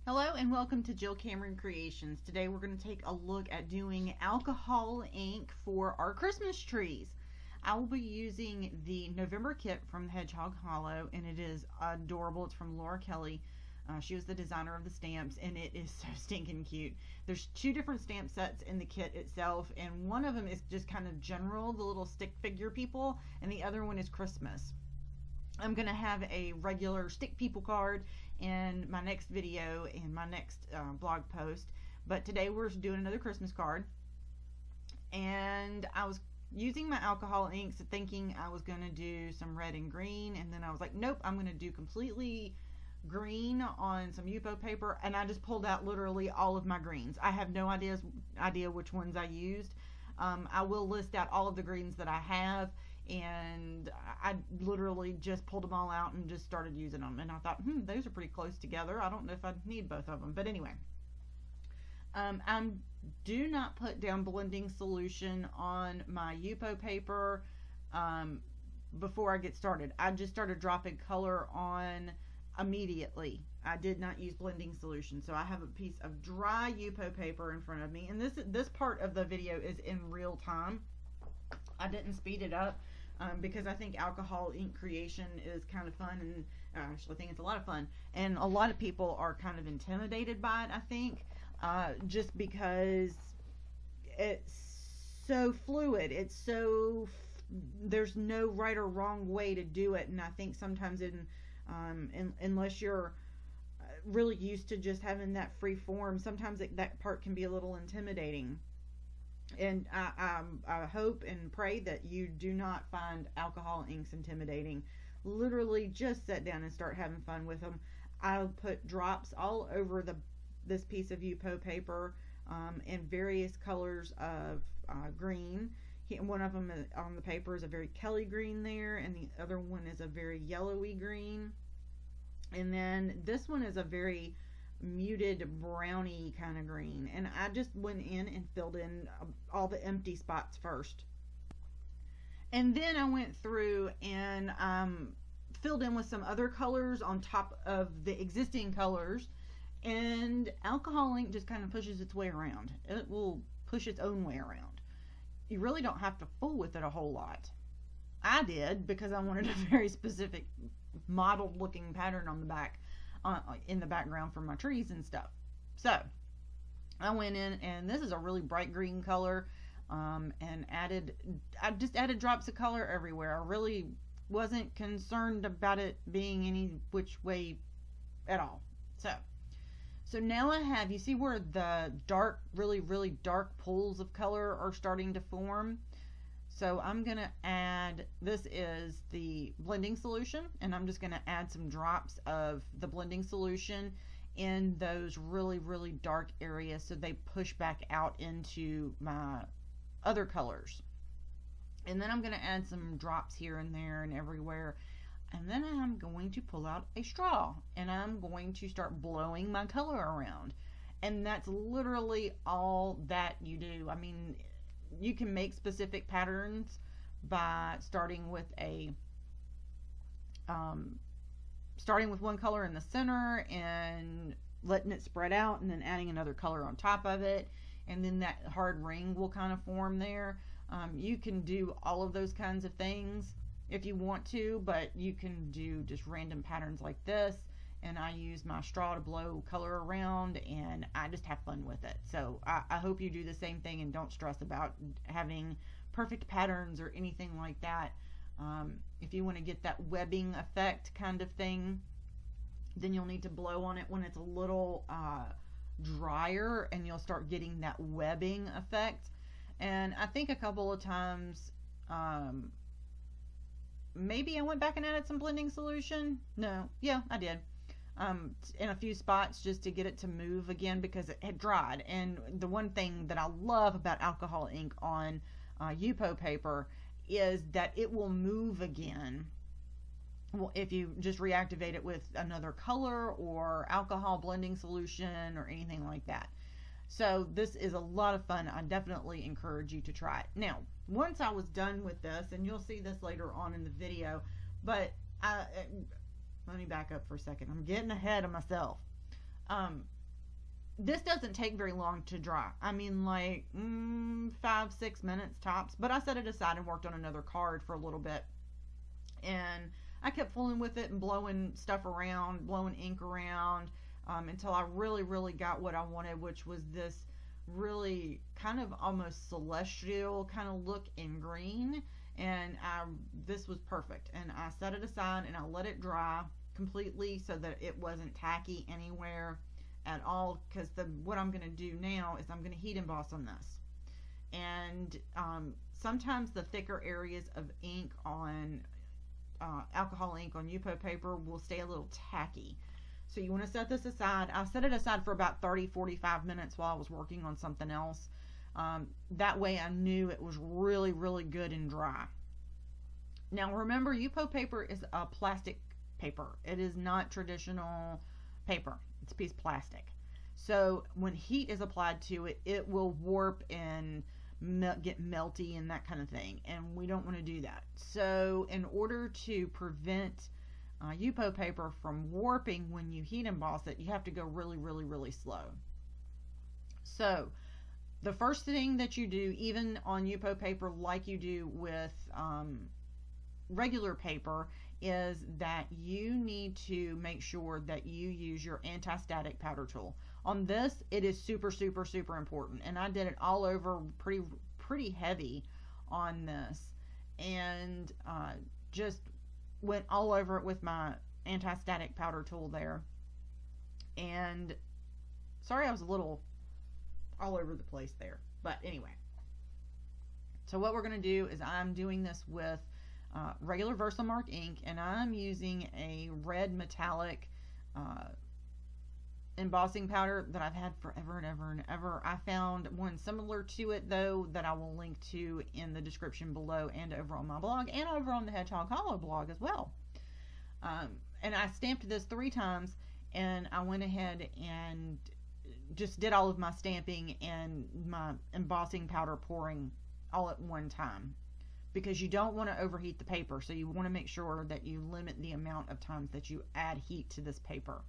Hello and welcome to Jill Cameron Creations. Today we're going to take a look at doing alcohol ink for our Christmas trees. I will be using the November kit from the Hedgehog Hollow, and it is adorable. It's from Laura Kelly. She was the designer of the stamps, and it is so stinking cute. There's two different stamp sets in the kit itself, and one of them is just kind of general, the little stick figure people, and the other one is Christmas. I'm going to have a regular stick people card in my next video and my next blog post, but today we're doing another Christmas card, and I was using my alcohol inks thinking I was going to do some red and green, and then I was like, nope, I'm going to do completely green on some Yupo paper, and I just pulled out literally all of my greens. I have no idea which ones I used. I will list out all of the greens that I have, and I literally just pulled them all out and just started using them, and I thought, those are pretty close together. I don't know if I need both of them, but anyway. I do not put down blending solution on my Yupo paper before I get started. I just started dropping color on immediately. I did not use blending solution, so I have a piece of dry Yupo paper in front of me, and this part of the video is in real time. I didn't speed it up because I think alcohol ink creation is kind of fun, and I actually think it's a lot of fun, and a lot of people are kind of intimidated by it, I think, just because it's so fluid. It's so there's no right or wrong way to do it, and I think sometimes unless you're really used to just having that free form, sometimes that part can be a little intimidating. And I hope and pray that you do not find alcohol inks intimidating. Literally just sit down and start having fun with them. I'll put drops all over this piece of Yupo paper in various colors of green. One of them on the paper is a very Kelly green there, and the other one is a very yellowy green. And then this one is a very muted browny kind of green, and I just went in and filled in all the empty spots first, and then I went through and filled in with some other colors on top of the existing colors. And alcohol ink just kind of pushes its way around. It will push its own way around. You really don't have to fool with it a whole lot. I did, because I wanted a very specific modeled looking pattern on the back, in the background for my trees and stuff. So I went in, and this is a really bright green color, and I just added drops of color everywhere. I really wasn't concerned about it being any which way at all. So now I have, you see where the dark, really dark pools of color are starting to form? So I'm going to add, this is the blending solution, and I'm just going to add some drops of the blending solution in those really dark areas so they push back out into my other colors. And then I'm going to add some drops here and there and everywhere. And then I'm going to pull out a straw, and I'm going to start blowing my color around. And that's literally all that you do. I mean, you can make specific patterns by starting with one color in the center and letting it spread out, and then adding another color on top of it, and then that hard ring will kind of form there. You can do all of those kinds of things if you want to, but you can do just random patterns like this, and I use my straw to blow color around, and I just have fun with it. So I hope you do the same thing and don't stress about having perfect patterns or anything like that. If you want to get that webbing effect kind of thing, then you'll need to blow on it when it's a little drier, and you'll start getting that webbing effect. And I think a couple of times, maybe I went back and added some blending solution. No, yeah, I did. In a few spots, just to get it to move again, because it had dried. And the one thing that I love about alcohol ink on Yupo paper is that it will move again. Well, if you just reactivate it with another color or alcohol blending solution or anything like that. So this is a lot of fun. I definitely encourage you to try it. Now, once I was done with this, and you'll see this later on in the video, but let me back up for a second. I'm getting ahead of myself. This doesn't take very long to dry. I mean, like 5-6 minutes tops. But I set it aside and worked on another card for a little bit. And I kept fooling with it and blowing stuff around, blowing ink around, until I really, really got what I wanted, which was this really kind of almost celestial kind of look in green. And this was perfect. And I set it aside and I let it dry completely so that it wasn't tacky anywhere at all, because what I'm going to do now is I'm going to heat emboss on this. And sometimes the thicker areas of ink on alcohol ink on Yupo paper will stay a little tacky. So you want to set this aside. I set it aside for about 30-45 minutes while I was working on something else. That way I knew it was really, really good and dry. Now remember, Yupo paper is a plastic paper. It is not traditional paper. It's a piece of plastic. So when heat is applied to it, it will warp and get melty and that kind of thing. And we don't want to do that. So in order to prevent Yupo paper from warping when you heat emboss it, you have to go really, really, really slow. So the first thing that you do, even on Yupo paper like you do with regular paper, is that you need to make sure that you use your anti-static powder tool. On this, it is super, super, super important. And I did it all over pretty heavy on this. And just went all over it with my anti-static powder tool there. And sorry I was a little all over the place there. But anyway. So what we're going to do is I'm doing this with regular Versamark ink, and I'm using a red metallic embossing powder that I've had forever and ever and ever. I found one similar to it though that I will link to in the description below and over on my blog and over on the Hedgehog Hollow blog as well. And I stamped this 3 times, and I went ahead and just did all of my stamping and my embossing powder pouring all at one time, because you don't want to overheat the paper. So you want to make sure that you limit the amount of times that you add heat to this paper.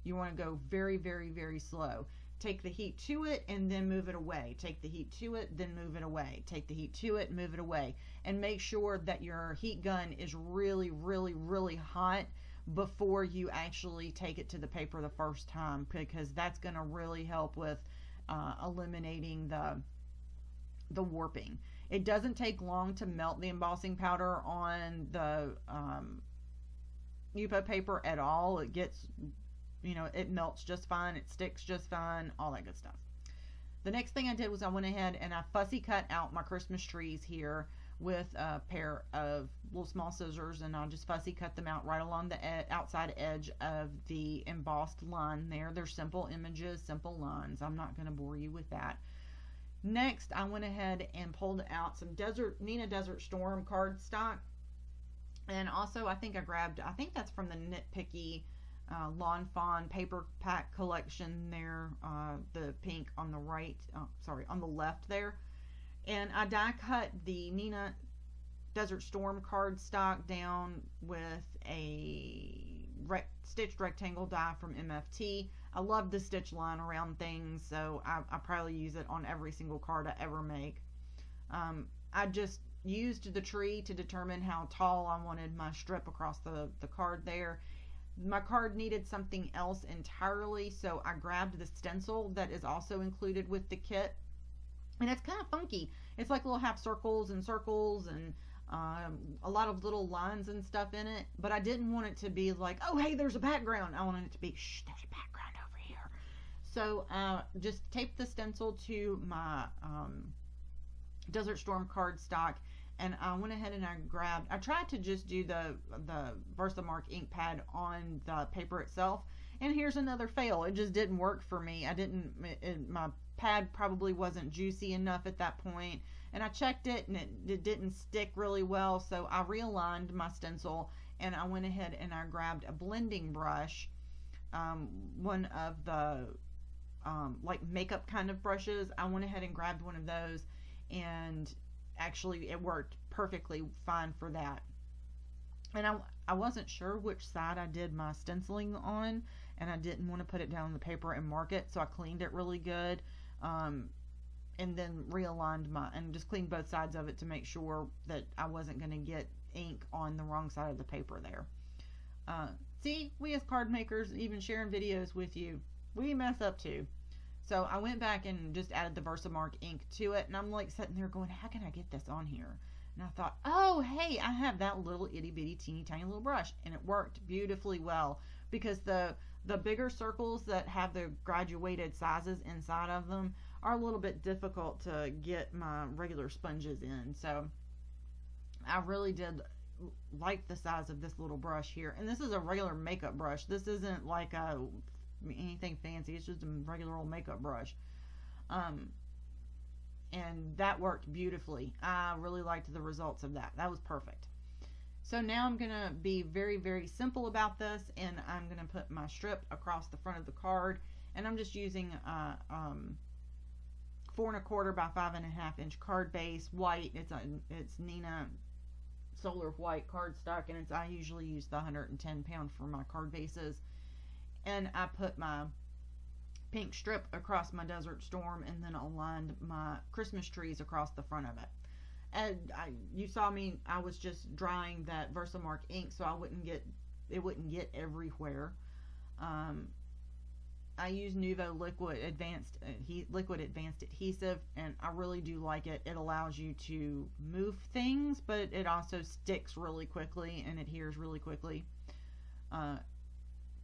You want to go very, very, very slow. Take the heat to it and then move it away. Take the heat to it, then move it away. Take the heat to it, move it away. And make sure that your heat gun is really, really, really hot before you actually take it to the paper the first time, because that's going to really help with eliminating the warping. It doesn't take long to melt the embossing powder on the Yupo paper at all. It gets, it melts just fine. It sticks just fine. All that good stuff. The next thing I did was I went ahead and I fussy cut out my Christmas trees here with a pair of little small scissors, and I'll just fussy cut them out right along the outside edge of the embossed line there. They're simple images, simple lines. I'm not going to bore you with that. Next, I went ahead and pulled out some Nina Desert Storm cardstock. And also, I think that's from the Nitpicky Lawn Fawn paper pack collection there, the pink on the right, on the left there. And I die cut the Nina Desert Storm cardstock down with a stitched rectangle die from MFT. I love the stitch line around things, so I probably use it on every single card I ever make. I just used the tree to determine how tall I wanted my strip across the card there. My card needed something else entirely, so I grabbed the stencil that is also included with the kit. And it's kind of funky. It's like little half circles and a lot of little lines and stuff in it. But I didn't want it to be like, oh, hey, there's a background. I wanted it to be, shh, there's a background over here. So just taped the stencil to my Desert Storm cardstock. And I went ahead and I tried to just do the Versamark ink pad on the paper itself. And here's another fail. It just didn't work for me. My pad probably wasn't juicy enough at that point. And I checked it and it didn't stick really well. So I realigned my stencil and I went ahead and I grabbed a blending brush. One of the like makeup kind of brushes. I went ahead and grabbed one of those, and actually it worked perfectly fine for that. And I wasn't sure which side I did my stenciling on, and I didn't want to put it down on the paper and mark it, so I cleaned it really good, and then realigned and just cleaned both sides of it to make sure that I wasn't going to get ink on the wrong side of the paper there. See, we as card makers, even sharing videos with you, we mess up too. So I went back and just added the Versamark ink to it, and I'm like sitting there going, how can I get this on here? And I thought, oh, hey, I have that little itty bitty teeny tiny little brush, and it worked beautifully well, because the bigger circles that have the graduated sizes inside of them are a little bit difficult to get my regular sponges in. So I really did like the size of this little brush here, and this is a regular makeup brush. This isn't like anything fancy. It's just a regular old makeup brush, and that worked beautifully. I really liked the results of that. That was perfect. So now I'm gonna be very, very simple about this, and I'm gonna put my strip across the front of the card, and I'm just using 4 1/4 by 5 1/2 inch card base, white. It's Nina Solar White cardstock, and I usually use the 110 pound for my card bases. And I put my pink strip across my Desert Storm, and then aligned my Christmas trees across the front of it. And you saw me, I was just drying that Versamark ink so it wouldn't get everywhere. I use Nuvo liquid advanced adhesive, and I really do like it. It allows you to move things, but it also sticks really quickly and adheres really quickly.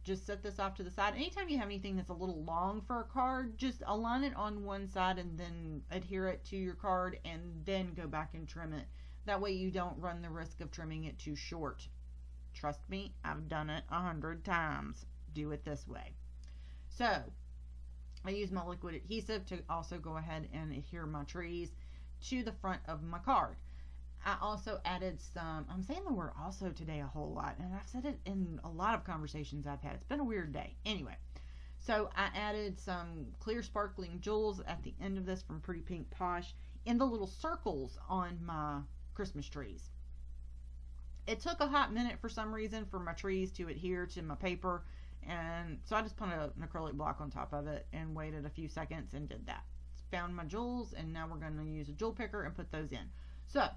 Just set this off to the side. Anytime you have anything that's a little long for a card, just align it on one side and then adhere it to your card, and then go back and trim it. That way you don't run the risk of trimming it too short. Trust me, I've done it 100 times. Do it this way. So I use my liquid adhesive to also go ahead and adhere my trees to the front of my card. I also added some, I'm saying the word also today a whole lot, and I've said it in a lot of conversations I've had. It's been a weird day. Anyway, so I added some clear sparkling jewels at the end of this from Pretty Pink Posh in the little circles on my Christmas trees. It took a hot minute for some reason for my trees to adhere to my paper, and so I just put an acrylic block on top of it and waited a few seconds and did that. Found my jewels, and now we're going to use a jewel picker and put those in. So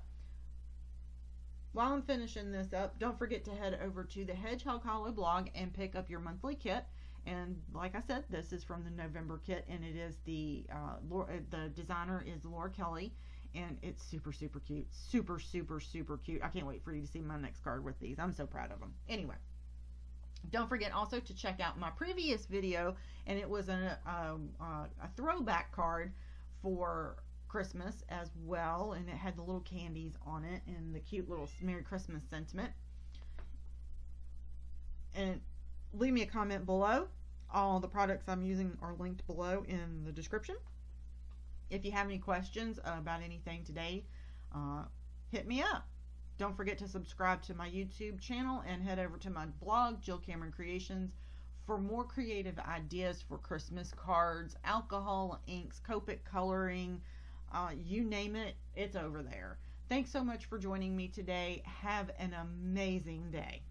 while I'm finishing this up, don't forget to head over to the Hedgehog Hollow blog and pick up your monthly kit. And like I said, this is from the November kit, and it is the designer is Laura Kelly, and it's super, super cute. Super, super, super cute. I can't wait for you to see my next card with these. I'm so proud of them. Anyway, don't forget also to check out my previous video, and it was a throwback card for Christmas as well, and it had the little candies on it and the cute little Merry Christmas sentiment. And leave me a comment below. All the products I'm using are linked below in the description. If you have any questions about anything today, hit me up. Don't forget to subscribe to my YouTube channel and head over to my blog, Jill Cameron Creations, for more creative ideas for Christmas cards, alcohol inks, Copic coloring, you name it, it's over there. Thanks so much for joining me today. Have an amazing day.